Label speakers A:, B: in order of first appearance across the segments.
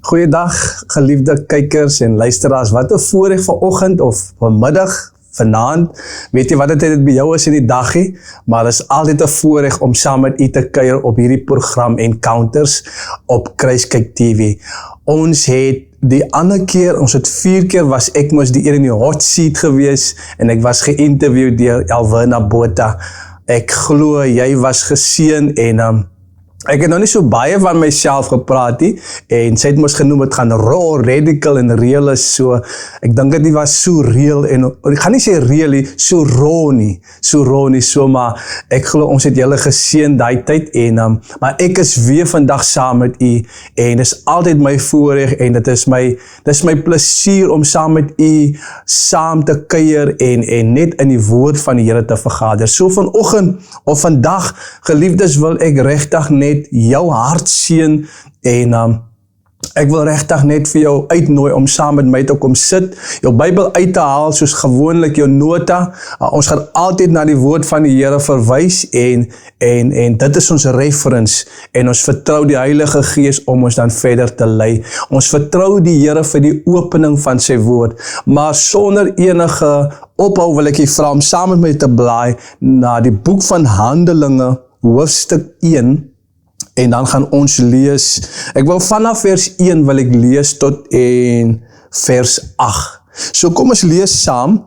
A: Goeiedag, geliefde kykers en luisteraars. Wat 'n voorreg vanoggend of vanmiddag, vanaand. Weet jy wat dit by jou is in die dagie? Maar het is altyd 'n voorreg om saam met u te kuier op hierdie program Encounters op Kruiskyk TV. Ons het die ander keer, ons het 4 keer was ek mos die een in die hot seat gewees en ek was geïnterviewd deur Elwina Botha. Ek glo jy was geseën en ek het nog nie so baie van myself gepraat nie, en sy het mos genoem, het gaan raw, radical en real is, so, ek dink het nie was so real, en ek gaan nie sê real nie, so raw nie, so, maar ek glo ons het julle geseën die tyd, en, maar ek is weer vandag saam met u, en dit is altyd my voorreg, en dit is my plesier om saam met u, saam te kuier, en net in die woord van die Here te vergader. So vanoggend, of vandag, geliefdes, wil ek regtig net jou hart seën en ek wil regtig net vir jou uitnooi om saam met my te kom sit, jou Bybel uit te haal soos gewoonlik jou nota. Ons gaan altyd na die woord van die Here verwys en dit is ons reference en ons vertrou die Heilige Gees om ons dan verder te lei. Ons vertrou die Here vir die opening van sy woord, maar sonder enige ophou wil ek u vra om saam met my te blaai na die boek van Handelinge, hoofstuk 1. En dan gaan ons lees, ek wil vanaf vers 1 wil ek lees tot en vers 8. So kom ons lees saam.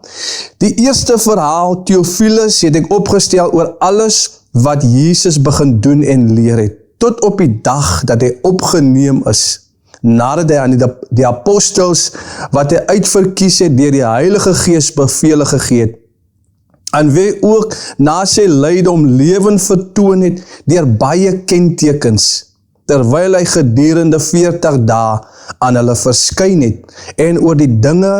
A: Die eerste verhaal, Theophilus, het ek opgestel oor alles wat Jesus begin doen en leer het, tot op die dag dat hy opgeneem is, nadat hy aan die apostels, wat hy uitverkies het, deur die Heilige Gees bevele gegee het, en wie ook na sy lydom lewen vertoon het deur baie kentekens, terwyl hy gedurende 40 dae aan hulle verskyn het en oor die dinge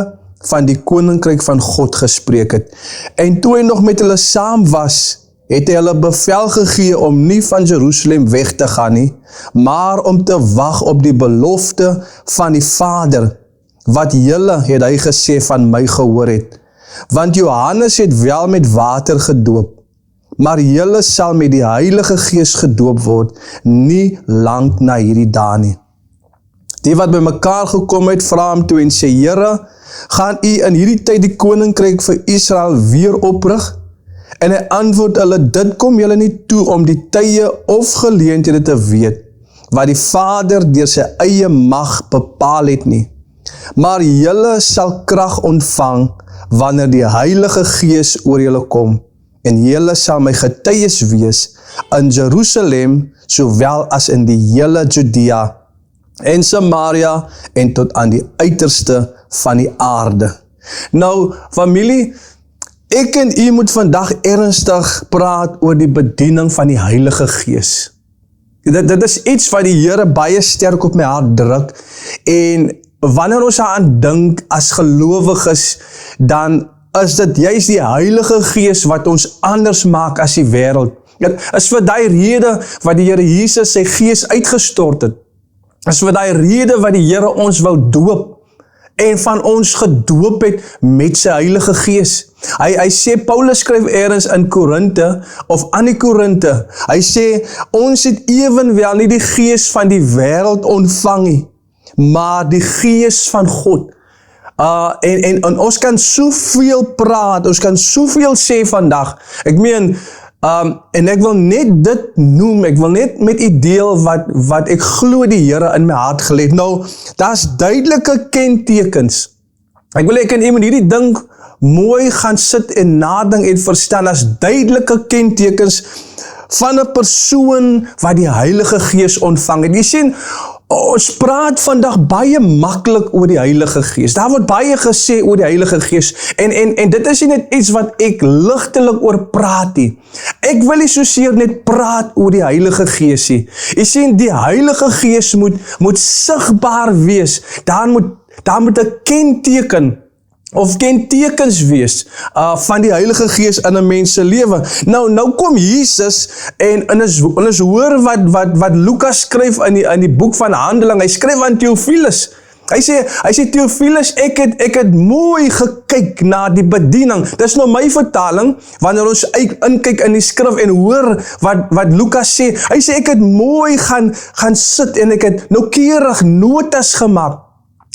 A: van die koninkryk van God gespreek het. En toe hy nog met hulle saam was, het hy hulle bevel gegee om nie van Jerusalem weg te gaan nie, maar om te wag op die belofte van die Vader, wat julle, het hy gesê, van my gehoor het. Want Johannes het wel met water gedoop, maar julle sal met die Heilige Gees gedoop word, nie lang na hierdie dae nie. Die wat by mekaar gekom het, vra hom toe en sê, Here, gaan u in hierdie tyd die koninkryk vir Israel weer oprig? En hy antwoord hulle, dit kom julle nie toe om die tye of geleenthede te weet, wat die Vader deur sy eie mag bepaal het nie. Maar julle sal krag ontvang, wanneer die Heilige Gees oor julle kom, en julle sal my getuies wees in Jerusalem, sowel as in die hele Judea en Samaria, en tot aan die uiterste van die aarde. Nou, familie, ek en u moet vandag ernstig praat oor die bediening van die Heilige Gees. Dit is iets wat die Here baie sterk op my hart druk, en wanneer ons aan dink as gelowiges, dan is dit juist die Heilige Gees wat ons anders maak as die wêreld. Dit is vir die rede wat die Here Jesus sy Gees uitgestort het. Dit is vir die rede wat die Here ons wil doop en van ons gedoop het met sy Heilige Gees. Hy sê, Paulus skryf ergens in Korinthe, of aan die Korinthe, hy sê, ons het evenwel nie die Gees van die wêreld ontvang nie, maar die Gees van God. En ons kan soveel praat, ons kan soveel sê vandag. Ek meen, en ek wil net dit noem, ek wil net met u deel wat ek glo die Here in my hart gelê het. Nou, daar's duidelike kentekens. Ek wil ek en u moet hierdie ding mooi gaan sit en nadink en verstaan, as duidelike kentekens van 'n persoon wat die Heilige Gees ontvang het. Jy sien, ons praat vandag baie maklik oor die Heilige Gees. Daar word baie gesê oor die Heilige Gees. En dit is nie net iets wat ek ligtelik oor praat nie. Ek wil nie soseer net praat oor die Heilige Gees nie. Jy sien, die Heilige Gees moet sigbaar wees. Daar moet 'n kenteken of kentekens wees van die Heilige Gees in 'n mens se lewe. Nou kom Jesus en ons hoor wat Lukas skryf in die boek van Handelinge. Hy skryf aan Theophilus. Hy sê Theophilus, ek het mooi gekyk na die bediening. Dis nou my vertaling, wanneer ons inkyk in die skrif en hoor wat Lukas sê. Hy sê, ek het mooi gaan sit en ek het noukeurig notas gemaak.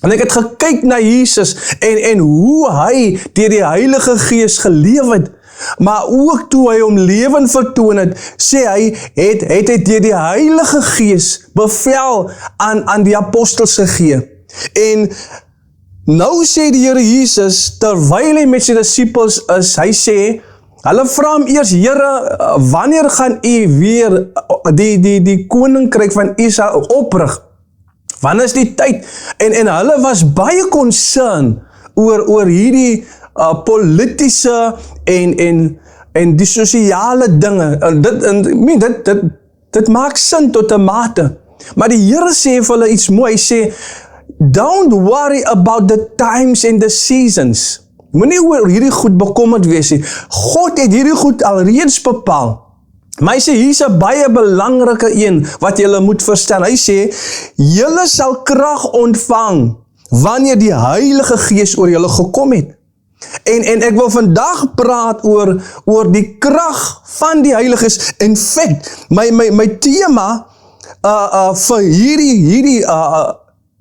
A: En ek het gekyk na Jesus en hoe hy deur die Heilige Gees geleef het. Maar ook toe hy hom lewend vertoon het, sê hy, het hy deur die Heilige Gees bevel aan die apostels gegee. En nou sê die Here Jesus, terwyl hy met sy disciples is, hy sê, hulle vra hom eers, Here, wanneer gaan u weer die koninkryk van Israel oprig? Wanneer is die tyd? En hulle was baie concern oor hierdie politiese en die sosiale dinge. Dit maak sin tot 'n mate. Maar die Here sê vir hulle iets mooi. Hy sê, don't worry about the times and the seasons. Moenie oor hierdie goed bekommerd wees nie. God het hierdie goed alreeds bepaal. Maar hy sê, hier is 'n baie belangrike een wat julle moet verstaan. Hy sê, julle sal krag ontvang wanneer die Heilige Gees oor julle gekom het. En ek wil vandag praat oor die krag van die Heilige Gees. In fact, my tema vir hierdie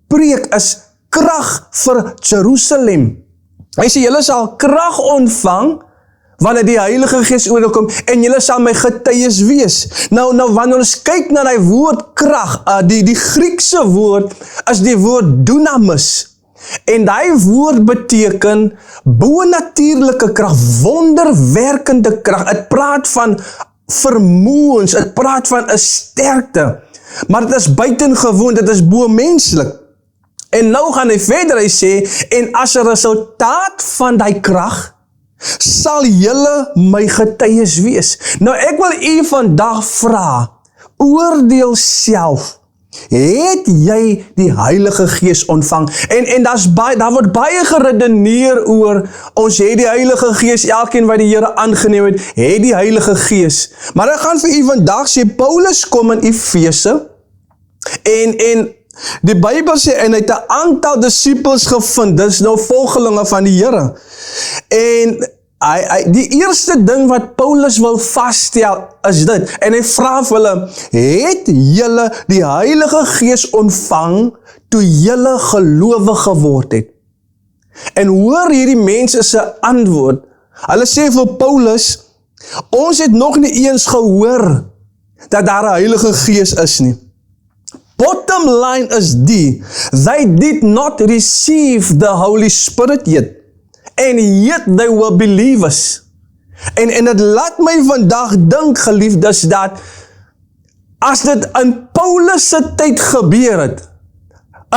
A: preek is krag vir Jerusalem. Hy sê, julle sal krag ontvang wanneer die Heilige Gees oor julle kom en julle sal my getuies wees. Nou wanneer ons kyk na die woord krag, die Griekse woord is die woord dunamis. En die woord beteken bonatuurlike krag, wonderwerkende krag. Het praat van vermoëns, het praat van 'n sterkte. Maar dit is buitengewoon, dit is bo-menslik. En nou gaan hy verder, hy sê, en as 'n resultaat van die krag, sal julle my getuies wees. Nou ek wil u vandag vra, oordeel self, het jy die Heilige Gees ontvang? En daar word baie geredeneer oor, ons het die Heilige Gees, elkeen wat die Here aangeneem het die Heilige Gees. Maar ek gaan vir u vandag sê, Paulus kom in Efese, en die Bybel sê, en hy het 'n aantal disippels gevind, dis nou volgelinge van die Here. En die eerste ding wat Paulus wil vasstel is dit, en hy vra vir hulle, het julle die Heilige Gees ontvang toe julle gelowig geword het? En hoor hierdie mense se antwoord. Hulle sê vir Paulus, ons het nog nie eens gehoor dat daar 'n Heilige Gees is nie. Bottom line is they did not receive the Holy Spirit yet. And yet they were believers. En dit laat my vandag dink, geliefdes, dat as dit in Paulus se tyd gebeur het,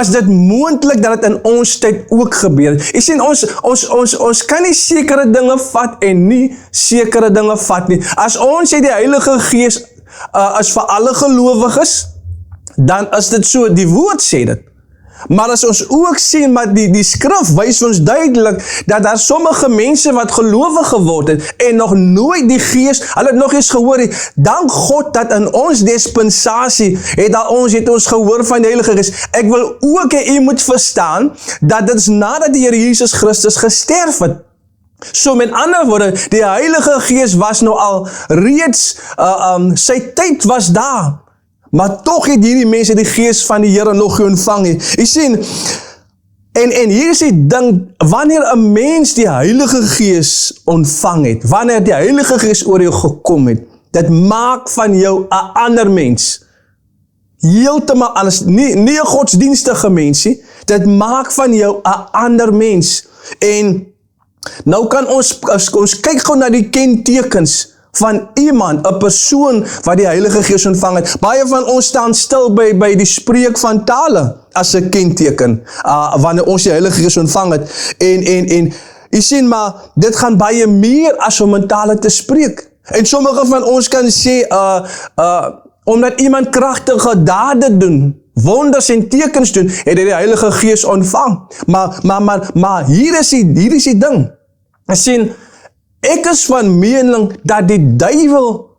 A: is dit moontlik dat dit in ons tyd ook gebeur het. Jy sien, ons kan nie sekere dinge vat en nie sekere dinge vat nie. As ons sê die Heilige Gees is vir alle gelowiges, dan is dit so, die woord sê dit. Maar as ons ook sien, maar die skrif wys ons duidelik, dat daar sommige mense wat gelowig geword het, en nog nooit die Gees, hulle het nog eens gehoor het, dank God dat in ons dispensasie, het ons gehoor van die Heilige Gees. Ek wil ook hê u moet verstaan, dat dit is nadat die Here Jesus Christus gesterf het. So met ander woorde, die Heilige Gees was nou al reeds, sy tyd was daar, maar tog het hierdie mense die Gees van die Here nog ontvang het. Jy sien, en hier is die ding, wanneer 'n mens die Heilige Gees ontvang het, wanneer die Heilige Gees oor jou gekom het, dit maak van jou 'n ander mens. Heeltemal anders, nie 'n godsdienstige mensie, dit maak van jou 'n ander mens. En nou kan ons kyk gou na die kentekens van iemand, 'n persoon wat die Heilige Gees ontvang het. Baie van ons staan stil by die spreek van tale as 'n kenteken, wanneer ons die Heilige Gees ontvang het. En jy sien, maar dit gaan baie meer as om in tale te spreek. En sommige van ons kan sê, omdat iemand kragtige dade doen, wonders en tekens doen, het hy die Heilige Gees ontvang. Maar hier is die ding. Jy sien, ek is van mening dat die duiwel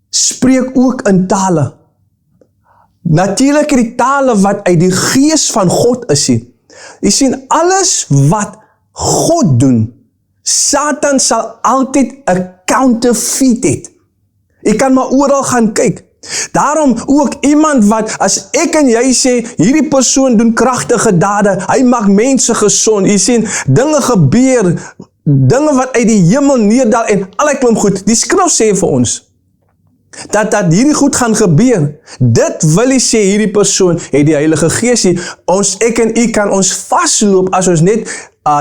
A: spreek ook in tale. Natuurlik die tale wat uit die Gees van God is. Jy sien, alles wat God doen, Satan sal altyd 'n counterfeit het. Jy kan maar oral gaan kyk. Daarom ook iemand wat, as ek en jy sê, hierdie persoon doen kragtige dade, hy maak mense gesond, jy sien, dinge gebeur, dinge wat uit die hemel neerdal en allerlei klomp goed, die skrif sê vir ons, dat hierdie goed gaan gebeur. Dit wil jy sê, hierdie persoon het die Heilige Gees. Ek en u kan ons vasloop as ons net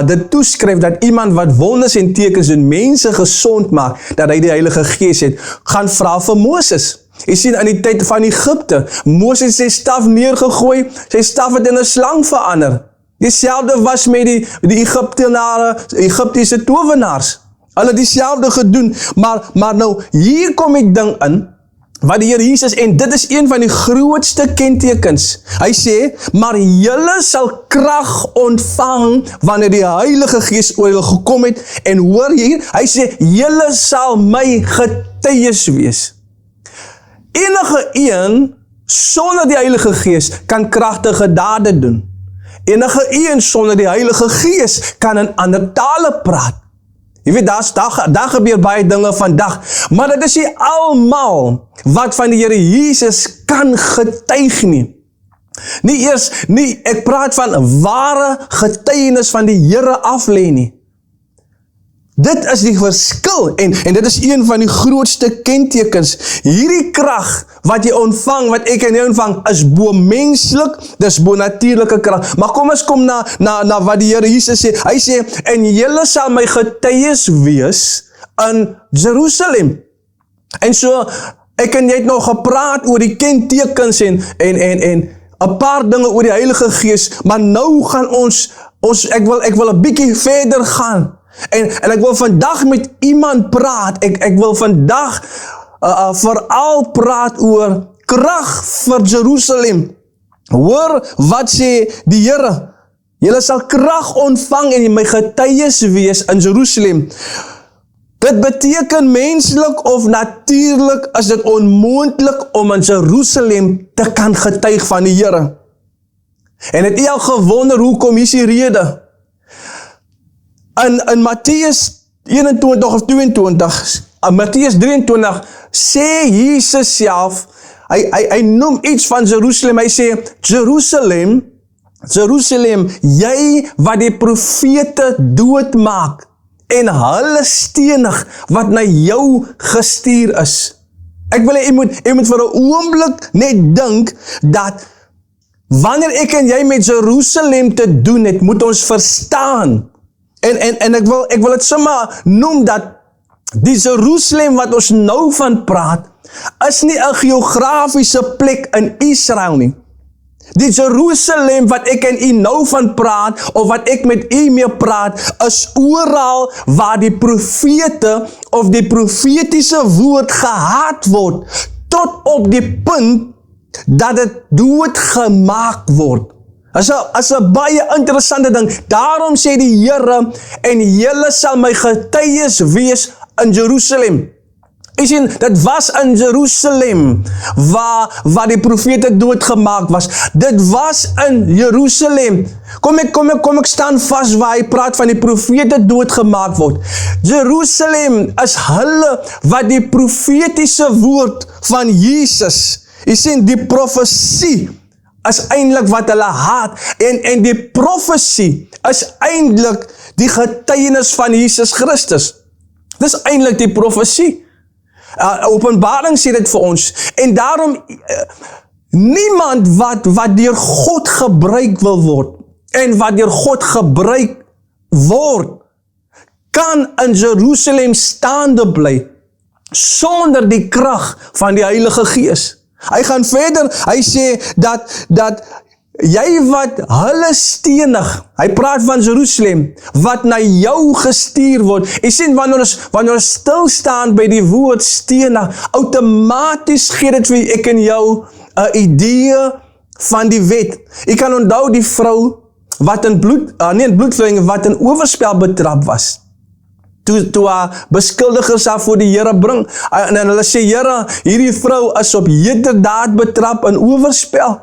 A: dit toeskryf dat iemand wat wonders en tekens en mense gesond maak, dat hy die Heilige Gees het, gaan vra vir Moses. Jy sien, in die tyd van Egipte, Moses sy staf neergegooi, sy staf het in 'n slang verander. Dieselfde was met die Egiptiese towenaars. Hulle het dieselfde gedoen, maar nou, hier kom die ding in, wat die Here Jesus, en dit is een van die grootste kentekens. Hy sê, maar julle sal krag ontvang, wanneer die Heilige Gees oor julle gekom het, en hoor hier, hy sê, julle sal my getuies wees. Enige een, sonder die Heilige Gees, kan kragtige dade doen. Enige een, sonder die Heilige Gees, kan in ander tale praat. Jy weet, daar gebeur baie dinge vandag, maar dit is nie almal wat van die Here Jesus kan getuig nie. Ek praat van ware getuienis van die Here af lê nie. Dit is die verskil, en dit is een van die grootste kentekens. Hierdie krag wat jy ontvang, wat ek en jy ontvang, is bo-menslik, dis bo-natuurlike krag. Maar kom ons kom na wat die Here Jesus sê. Hy sê, en julle sal my getuies wees in Jerusalem. En so, ek en jy het nou gepraat oor die kentekens en 'n paar dinge oor die Heilige Gees, maar nou gaan ek wil 'n bietjie verder gaan. En ek wil vandag met iemand praat, ek wil vandag veral praat oor krag vir Jerusalem. Hoor wat sê die Here, julle sal krag ontvang en my getuies wees in Jerusalem. Dit beteken menslik of natuurlik is dit onmoontlik om in Jerusalem te kan getuig van die Here. En het jy al gewonder, hoekom is die rede? In Mattheus 21 of 22, Mattheus 23, sê Jesus self, hy noem iets van Jerusalem, hy sê, Jerusalem, jy wat die profete doodmaak, en hulle stenig wat na jou gestuur is. Ek wil jy moet vir 'n oomblik net dink, dat wanneer ek en jy met Jerusalem te doen het, moet ons verstaan, en ek wil het sommer noem dat die Jerusalem wat ons nou van praat, is nie 'n geografiese plek in Israel nie. Die Jerusalem wat ek en u nou van praat, of wat ek met u mee praat, is oral waar die profete of die profetiese woord gehaat word, tot op die punt dat dit doodgemaak word. As 'n baie interessante ding. Daarom sê die Here, en julle sal my getuies wees in Jerusalem. Jy sien, dit was in Jerusalem waar die profete doodgemaak was. Dit was in Jerusalem. Kom ek staan vas waar hy praat van die profete doodgemaak word. Jerusalem is hulle wat die profetiese woord van Jesus, jy sien, die profesie is eintlik wat hulle haat, en die profesie is eintlik die getuienis van Jesus Christus. Dis eintlik die profesie. Openbaring sê dit vir ons, en daarom niemand wat deur God gebruik wil word, en wat deur God gebruik word, kan in Jerusalem staande bly, sonder die krag van die Heilige Gees. Hy gaan verder, hy sê dat jy wat hulle stenig, hy praat van Jerusalem, wat na jou gestuur word. Jy sien, wanneer ons stilstaan by die woord stenig, outomaties gee dit vir ek en jou 'n idee van die wet. Jy kan onthou die vrou wat in bloedvleuing, wat in oorspel betrap was. Toe haar beskuldigers haar voor die Here bring, en hulle sê, Here, hierdie vrou is op heterdaad betrap in oorspel.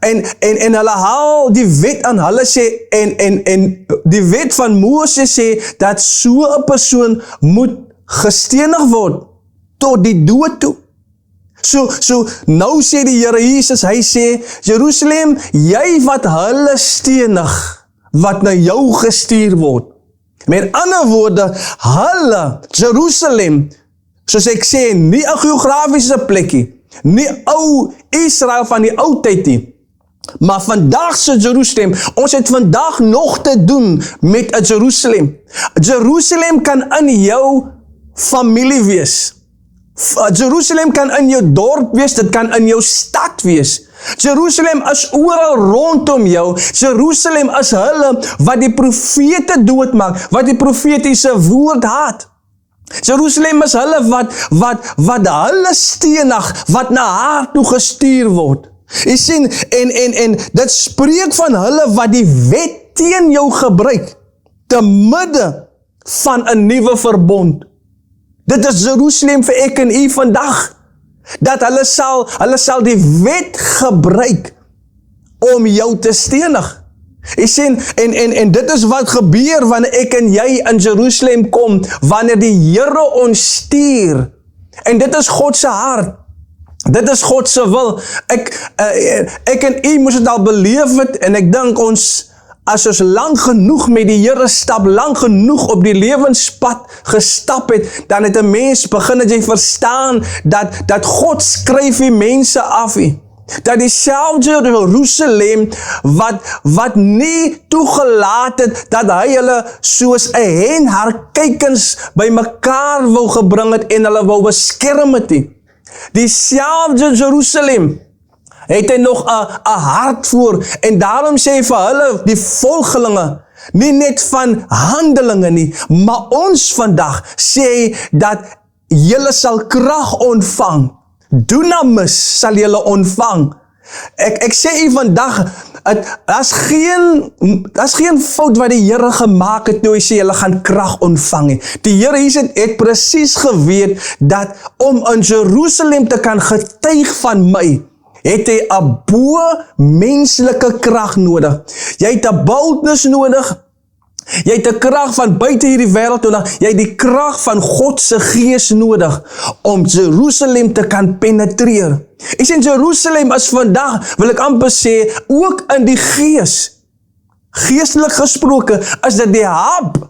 A: en hulle haal die wet aan hulle sê, en die wet van Moses sê, dat so 'n persoon moet gestenig word, tot die dood toe. So nou sê die Here Jesus, hy sê, Jerusalem, jy wat hulle stenig, wat na jou gestuur word. Met ander woorde, hulle, Jerusalem, soos ek sê, nie 'n geografiese plekkie, nie ou Israel van die ou tyd nie, maar vandag se Jerusalem, ons het vandag nog te doen met 'n Jerusalem. Jerusalem kan in jou familie wees. Jerusalem kan in jou dorp wees, dit kan in jou stad wees. Jerusalem is oral rondom jou. Jerusalem is hulle wat die profete doodmaak, wat die profetiese woord haat. Jerusalem is hulle wat hulle stenig, wat na haar toe gestuur word. Jy sien, en dit spreek van hulle wat die wet teen jou gebruik, te midde van 'n nuwe verbond. Dit is Jerusalem vir ek en u vandag, dat hulle sal die wet gebruik om jou te stenig. Jy sien, en dit is wat gebeur wanneer ek en jy in Jerusalem kom, wanneer die Here ons stuur. En dit is God se hart. Dit is God se wil. Ek en u moes dit al beleef het, en ek dink as ons lang genoeg met die Here stap, lang genoeg op die lewenspad gestap het, dan het 'n mens begin dat jy verstaan, dat God skryf die mense af nie. Dat dieselfde Jerusalem wat nie toegelaat het dat hy hulle soos 'n hen haar kykens by mekaar wou gebring het en hulle wou beskerm het nie. Dieselfde Jerusalem het hy nog 'n hart voor, en daarom sê hy vir hulle, die volgelinge, nie net van Handelinge nie, maar ons vandag sê hy dat julle sal krag ontvang. Dunamis sal julle ontvang. Ek sê u vandag, daar's geen fout wat die Here gemaak het toe hy sê julle gaan krag ontvang nie. Die Here het presies geweet dat om in Jerusalem te kan getuig van my, het hy 'n bo-menslike krag nodig. Jy het 'n boldness nodig. Jy het 'n krag van buite hierdie wêreld nodig. Jy het die krag van God se gees nodig om Jerusalem te kan penetreer. Ek sê Jerusalem is vandag, wil ek amper sê, ook in die gees. Geestelik gesproke is dit die hub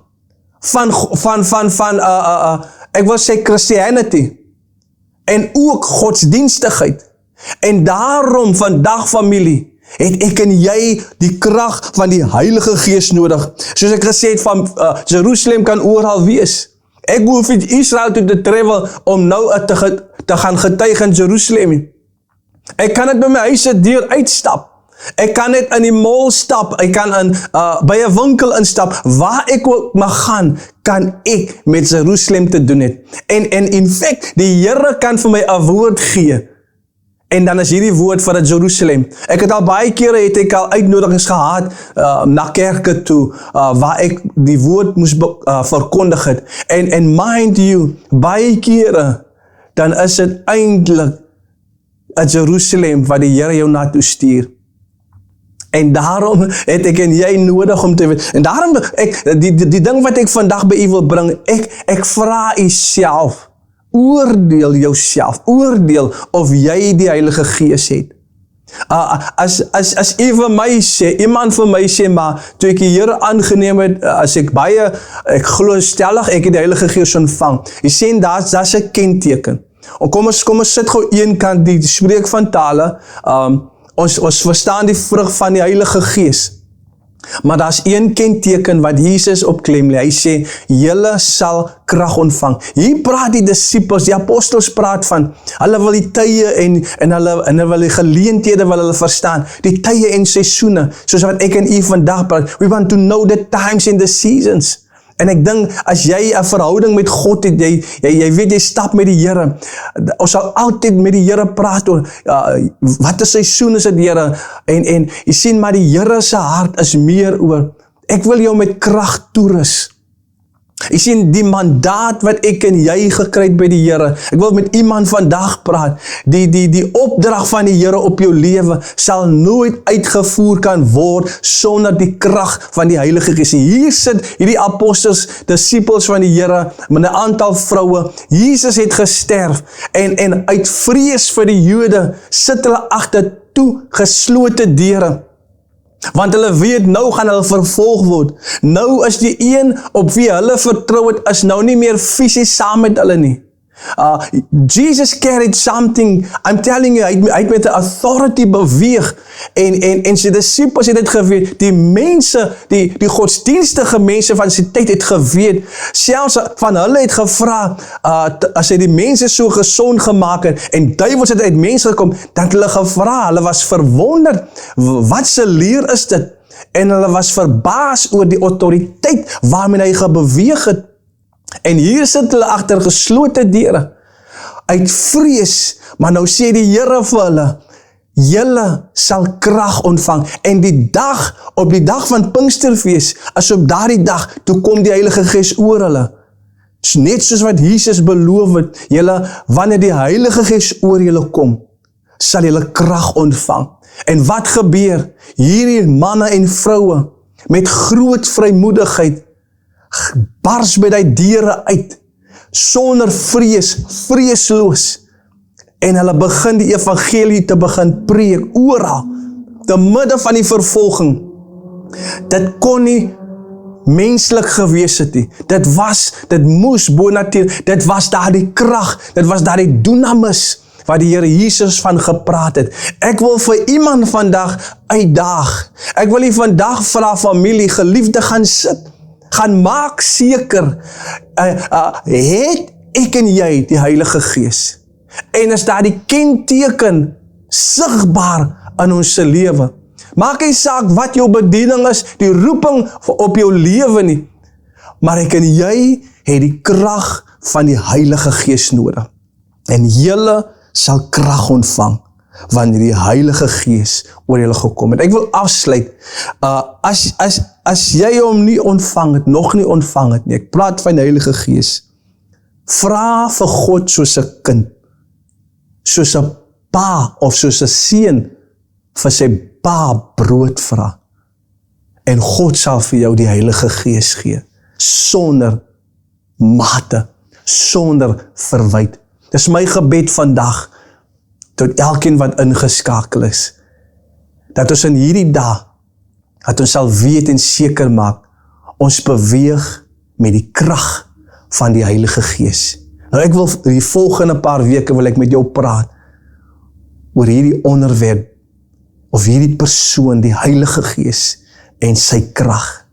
A: van ek wil sê Christianity en ook godsdienstigheid. En daarom vandag familie, het ek en jy die krag van die Heilige Gees nodig. Soos ek gesê het, van Jerusalem kan oral wees. Ek hoef nie Israel toe te travel om nou te gaan getuig in Jerusalem. Ek kan net by my huise deur uitstap. Ek kan net in die mall stap. Ek kan by 'n winkel instap. Waar ek ook mag gaan, kan ek met Jerusalem te doen het. En in fact, die Here kan vir my 'n woord gee. En dan is hierdie woord vir Jerusalem. Ek het al baie kere uitnodigings gehad na kerke toe, waar ek die woord moes verkondig het. En mind you, baie kere, dan is dit eintlik 'n Jerusalem wat die Here jou na toe stuur. En daarom het ek en jy nodig om te weet. En daarom, die ding wat ek vandag by u wil bring, ek vra u self, oordeel jouself, oordeel of jy die Heilige Gees het. As u vir my sê, iemand vir my sê, maar toe ek die Here aangeneem het, ek glo stellig, ek het die Heilige Gees ontvang. Jy sê, daar's 'n kenteken. Kom ons sit gou een kant, die spreek van tale, ons verstaan die vrug van die Heilige Gees. Maar daar's een kenteken wat Jesus op klem lê. Hy sê, julle sal krag ontvang. Hier praat die disippels, die apostels praat van, hulle wil die tye en hulle wil die geleenthede wil hulle verstaan. Die tye en seisoene, soos wat ek en u vandag praat. We want to know the times and the seasons. En ek dink, as jy 'n verhouding met God het, jy weet, jy stap met die Here. Ons sal altyd met die Here praat oor, wat 'n seisoen is dit, Here? En jy sien, maar die Here se hart is meer oor, ek wil jou met krag toerus. Jy sien die mandaat wat ek en jy gekry het by die Here. Ek wil met iemand vandag praat. Die opdrag van die Here op jou lewe sal nooit uitgevoer kan word sonder die krag van die Heilige Gees. Hier sit hierdie apostels, disippels van die Here met 'n aantal vroue. Jesus het gesterf en uit vrees vir die Jode sit hulle agter toe geslote deure. Want hulle weet, nou gaan hulle vervolg word. Nou is die een op wie hulle vertrou het, is nou nie meer fisies saam met hulle nie. Jesus carried something, I'm telling you, hy het met 'n authority beweeg, en sy disciples het dit geweet, die mense, die godsdienstige mense van sy tyd het geweet, selfs van hulle het gevra, as hy die mense so gesond gemaak het, en duiwels het uit mense gekom, dan het hulle gevra, hulle was verwonderd, wat se leer is dit? En hulle was verbaas oor die autoriteit waarmee hy gebeweeg het. En hier sit hulle agter geslote deure, uit vrees, maar nou sê die Here vir hulle, julle sal krag ontvang, en op die dag van Pinksterfees, as op daardie dag, toe kom die Heilige Gees oor hulle, net soos wat Jesus beloof het, julle, wanneer die Heilige Gees oor julle kom, sal julle krag ontvang, en wat gebeur? Hierdie manne en vroue, met groot vrymoedigheid, bars by die deure uit, sonder vreesloos, en hulle begin die evangelie te begin preek, oral, te midde van die vervolging. Dit kon nie menslik gewees het nie, dit moes bonatuurlik, dit was daar die krag, dit was daar die dunamis, waar die Here Jesus van gepraat het. Ek wil vir iemand vandag uitdaag, ek wil nie vandag vra familie, geliefde, gaan sit, gaan maak seker, het ek en jy die Heilige Gees, en is daar die kenteken sigbaar in ons lewe. Maak nie saak wat jou bediening is, die roeping op jou lewe nie, maar ek en jy het die krag van die Heilige Gees nodig, en julle sal krag ontvang, wanneer die Heilige Gees oor julle gekom het. Ek wil afsluit, as jy hom nie ontvang het, nog nie ontvang het nie, ek praat van die Heilige Gees, vra vir God soos 'n kind, soos 'n pa of soos 'n seun vir sy pa brood vra, en God sal vir jou die Heilige Gees gee, sonder mate, sonder verwyd. Dis my gebed vandag, tot elkeen wat ingeskakel is, dat ons in hierdie dag, dat ons sal weet en seker maak, ons beweeg met die krag van die Heilige Gees. Nou ek wil, die volgende paar weke wil ek met jou praat, oor hierdie onderwerp, of hierdie persoon, die Heilige Gees, en sy krag.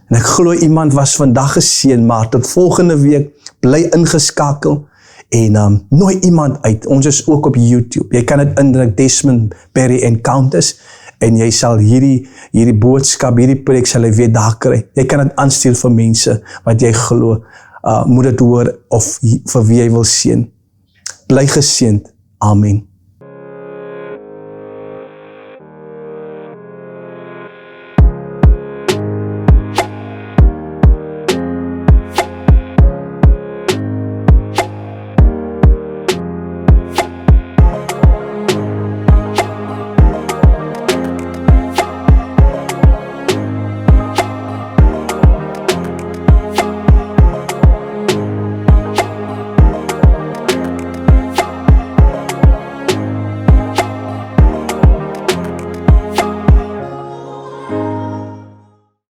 A: En ek glo iemand was vandag geseën, maar tot volgende week, bly ingeskakel, en nooi iemand uit, ons is ook op YouTube, jy kan dit indruk, Desmond Perry Encounters, en jy sal hierdie boodskap, hierdie preek sal jy weer daar kry, jy kan dit aanstuur vir mense, wat jy glo, moet dit hoor, of vir wie jy wil seën. Bly geseënd, amen.